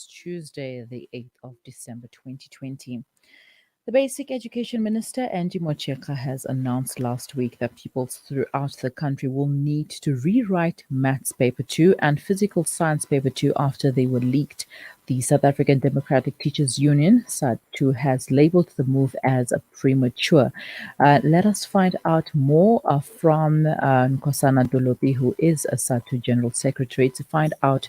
Tuesday, the 8th of December 2020. The Basic Education Minister, Angie Motshekga, has announced last week that pupils throughout the country will need to rewrite Maths Paper 2 and Physical Science Paper 2 after they were leaked. The South African Democratic Teachers Union, SADTU, has labeled the move as premature. Let us find out more from Nkosana Dolopi, who is a SADTU General Secretary, to find out,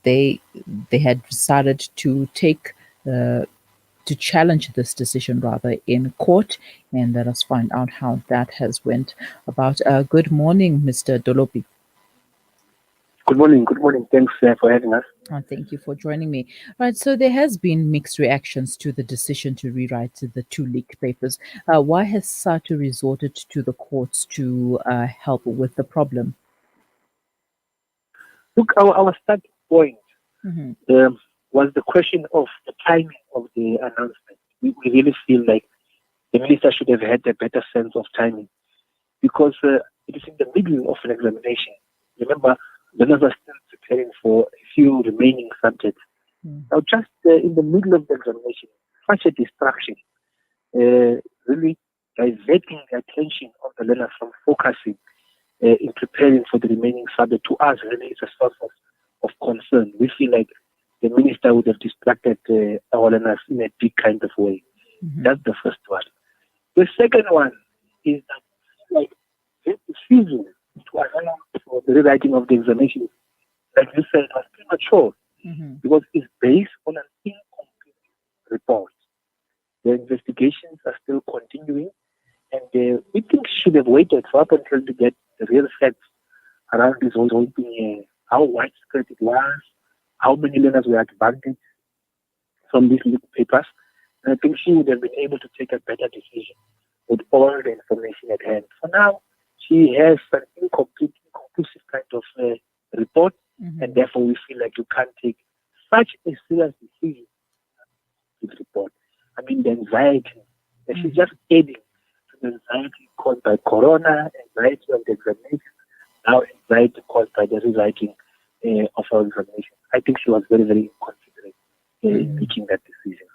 they had decided to challenge this decision rather in court, and let us find out how that has went about. Good morning, Mr. Dolopi. Good morning. Good morning. Thanks for having us. Thank you for joining me. Right, so there has been mixed reactions to the decision to rewrite the two leaked papers. Why has SADTU resorted to the courts to help with the problem? Look, our starting point was the question of the timing of the announcement. We really feel like the minister should have had a better sense of timing because it is in the middle of an examination. Remember, learners are still preparing for a few remaining subjects. Now, just in the middle of the examination, such a distraction, really diverting the attention of the learners from focusing in preparing for the remaining subject, to us really is a source of concern. We feel like the minister would have distracted our learners in a big kind of way. That's the first one. The second one is that, like, the decision to allow for the rewriting of the examination, like you said, was premature because it's based on an incomplete report. The investigations are still continuing, and we think should have waited for up until to get the real facts around this whole thing, how widespread it was, how many learners were advantage from these leaked papers. And I think she would have been able to take a better decision with all the information at hand. For now, she has an inconclusive kind of report, and therefore we feel like you can't take such a serious decision with this report. I mean, the anxiety, and she's just adding to the anxiety caused by corona, anxiety of the examination, now anxiety caused by the rewriting of our examination. I think she was very, very inconsiderate in making that decision.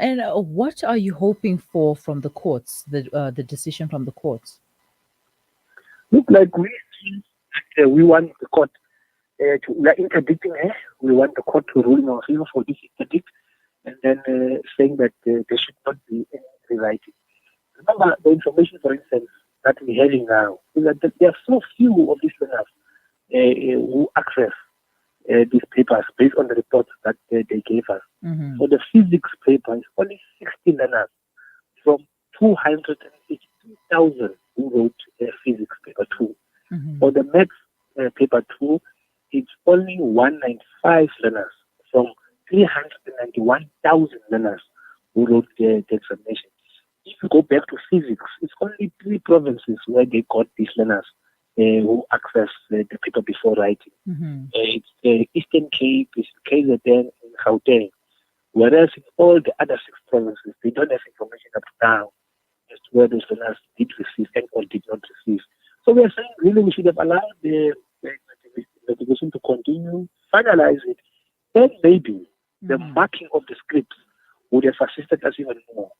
And what are you hoping for from the courts, the decision from the courts? Look, like we want the court we are interdicting her. We want the court to rule in our favor for this interdict, and then saying that there should not be any rewriting. Remember, the information, for instance, that we're having now is that there are so few of these learners who access these papers based on the reports that they gave us. So the physics paper is only 60 learners from 282,000 who wrote physics paper 2. For the maths paper 2, it's only 195 learners from 391,000 learners who wrote the examination. If you go back to physics, it's only 3 provinces where they got these learners who access the paper before writing. It's Eastern Cape, it's KZN, and Gauteng. Whereas in all the other 6 provinces, they don't have information up to now as to where those learners did receive and or did not receive. So we are saying really we should have allowed the investigation to continue, finalize it, and maybe the marking of the scripts would have assisted us even more.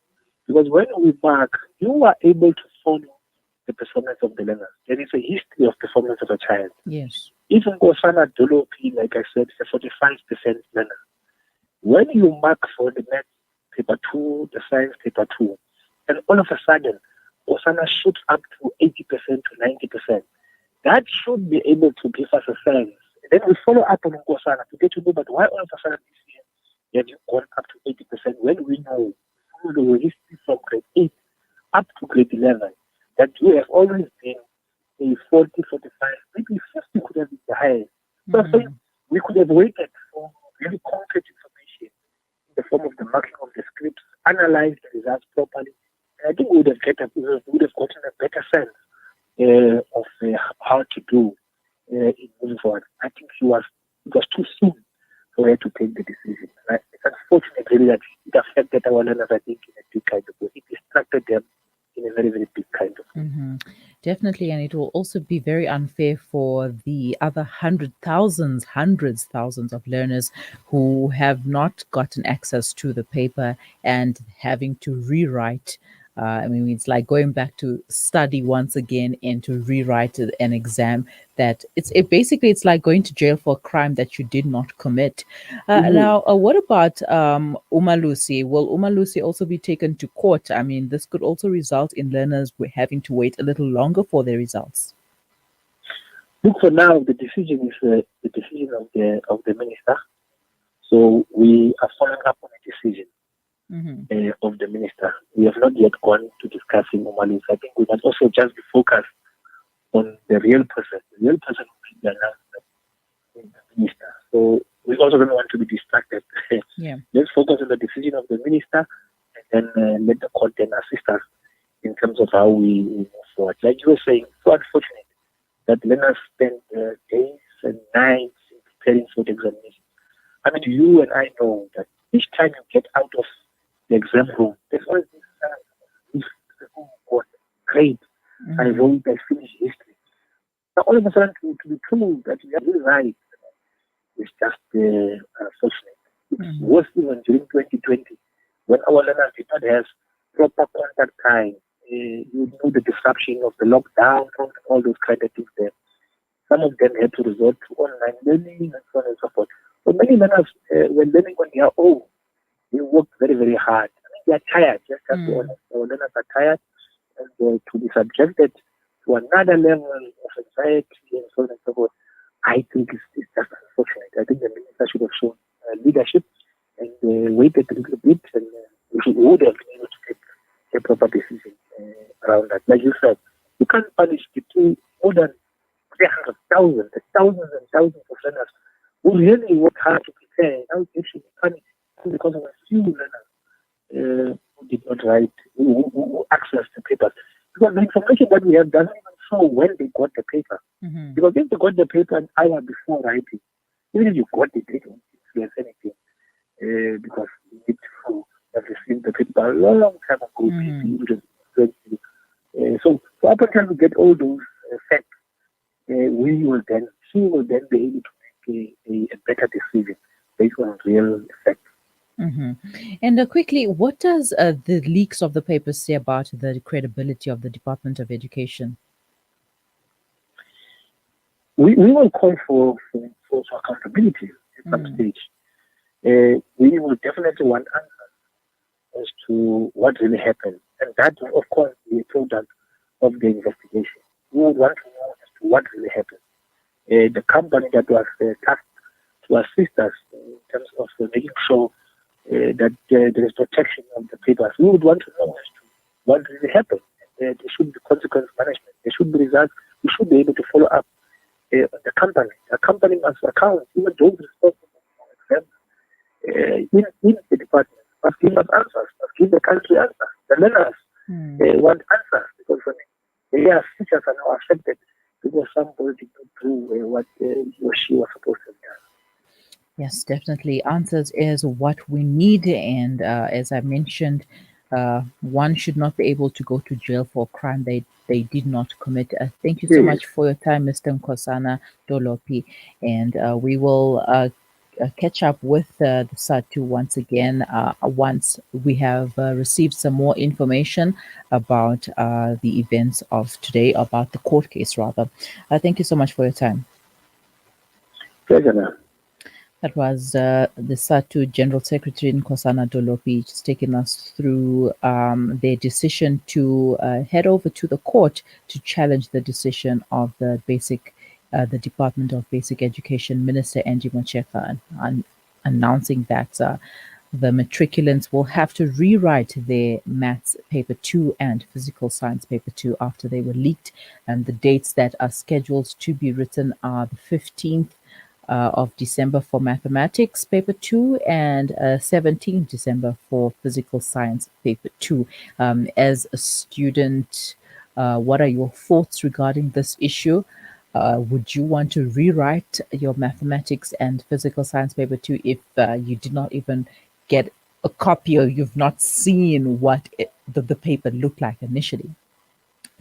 Because when we mark, you are able to follow the performance of the learners. There is a history of performance of a child. Yes. Even Nkosana Dolopi, like I said, is a 45% learner. When you mark for the math paper 2, the science paper 2, and all of a sudden, Nkosana shoots up to 80% to 90%, that should be able to give us a sense. Then we follow up on Nkosana to get to know, but why all of a sudden this year have you gone up to 80% when we know through the history from grade 8 up to grade 11 that you have always been a 40, 45, maybe 50 could have been the highest. So I think we could have waited for really concrete information in the form of the marking of the scripts, analyze the results properly, and I think we would have gotten a better sense of how to do in moving forward. I think it was too soon for her to take the decision. Right? It's unfortunate really that it affected our learners, I think, in a big kind of way. It distracted them in a very, very big kind of way. Definitely, and it will also be very unfair for the other hundreds, thousands of learners who have not gotten access to the paper and having to rewrite. I mean, it's like going back to study once again and to rewrite an exam that basically it's like going to jail for a crime that you did not commit. Mhm. Now, what about Umalusi? Will Umalusi also be taken to court? I mean, this could also result in learners having to wait a little longer for their results. Look, for now, the decision is the decision of the minister. So we are following up on the decision Mm-hmm. of the minister. We have not yet gone to discussing Umalusi. I think we must also just be focused on the real person. The real person who made the announcement is the minister. So we also don't want to be distracted. Yeah. Let's focus on the decision of the minister and then let the court then assist us in terms of how we move forward. Like you were saying, so unfortunate that learners spend days and nights in preparing for the examination. I mean, you and I know that each time you get out of the exam room, there's always this oh God, great, I Mm-hmm. wrote, I finished history. Now, all of a sudden, to be told that you have to write is just unfortunate. It's Mm-hmm. worse even during 2020 when our learners did not have proper contact time. You know the disruption of the lockdown and all those kind of things there. Some of them had to resort to online learning and so on and so forth. So many learners were learning on their own. They worked very, very hard. I mean, they are tired, just to be honest. Our learners are tired and to be subjected to another level of anxiety and so on and so forth. I think it's just unfortunate. I think the minister should have shown leadership and waited a little bit, and we would have been able to take a proper decision around that. Like you said, you can't punish the two more than 300,000, thousands and thousands of learners who really work hard to prepare. Now they should be punished because of a few learners who did not write, who accessed the papers. Because the information that we have doesn't even show when they got the paper. Mm-hmm. Because if they got the paper an hour before writing, even if you got it, it won't influence anything. Because you need to have received the paper a long time ago to Mm-hmm. be able to influence you. So up until we get all those facts, she will then be able to make a better decision based on real facts. Mm-hmm. And quickly, what does the leaks of the papers say about the credibility of the Department of Education? We will call for accountability at some Mm-hmm. stage. We will definitely want answers as to what really happened. And that will, of course, be a product of the investigation. We would want to know as to what really happened. The company that was tasked to assist us in terms of making sure that there is protection of the papers, we would want to know as to what really happened. There should be consequence management. There should be results. We should be able to follow up the company. The company must account, even those responsible for exams in the department must give us answers, must give the country answers. The learners want answers because their futures are now affected because somebody did not do what he or she was supposed to have done. Yes, definitely. Answers is what we need. And as I mentioned, one should not be able to go to jail for a crime they did not commit. Thank you so Yes, much for your time, Mr. Nkosana Dolopi. And we will catch up with the SADTU once again once we have received some more information about the events of today, about the court case, rather. Thank you so much for your time. pleasure. That was the SADTU General Secretary Nkosana Dolopi just taking us through their decision to head over to the court to challenge the decision of the Department of Basic Education Minister Angie Motshekga, announcing that the matriculants will have to rewrite their maths paper 2 and physical science paper 2 after they were leaked, and the dates that are scheduled to be written are the 15th of December for mathematics paper 2 and 17th December for physical science paper 2. As a student, what are your thoughts regarding this issue? Would you want to rewrite your mathematics and physical science paper 2 if you did not even get a copy or you've not seen what the paper looked like initially?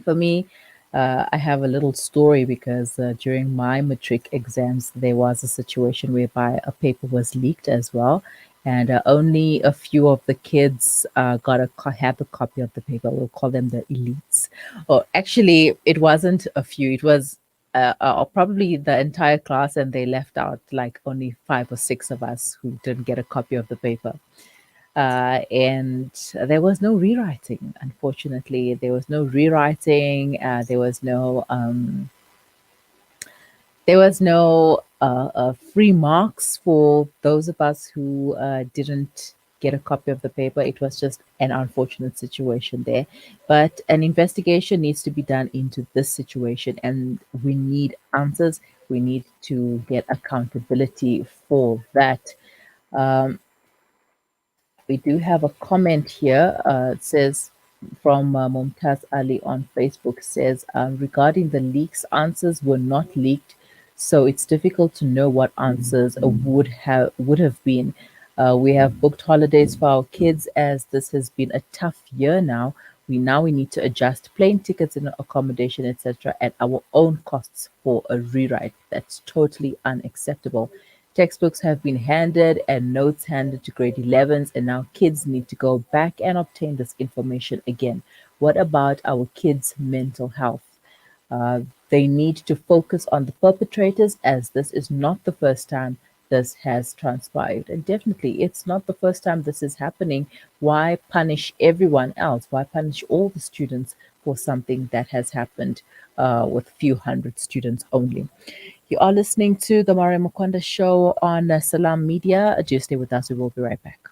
For me, I have a little story because during my matric exams, there was a situation whereby a paper was leaked as well, and only a few of the kids had a copy of the paper. We'll call them the elites. Or actually, it wasn't a few; it was probably the entire class, and they left out like only 5 or 6 of us who didn't get a copy of the paper. And there was no rewriting. Unfortunately, there was no rewriting. There was no free marks for those of us who didn't get a copy of the paper. It was just an unfortunate situation there. But an investigation needs to be done into this situation, and we need answers. We need to get accountability for that. Um, we do have a comment here. It says from Mumtaz Ali on Facebook says regarding the leaks, answers were not leaked, so it's difficult to know what answers would have been. We have booked holidays for our kids as this has been a tough year now. We need to adjust plane tickets and accommodation, etc., at our own costs for a rewrite. That's totally unacceptable. Textbooks have been handed and notes handed to grade 11s, and now kids need to go back and obtain this information again. What about our kids' mental health? Uh, they need to focus on the perpetrators, as this is not the first time this has transpired. And definitely, it's not the first time this is happening. Why punish everyone else? Why punish all the students for something that has happened with few hundred students only? You are listening to the Mario Mukonda show on Salam Media. Do stay with us. We will be right back.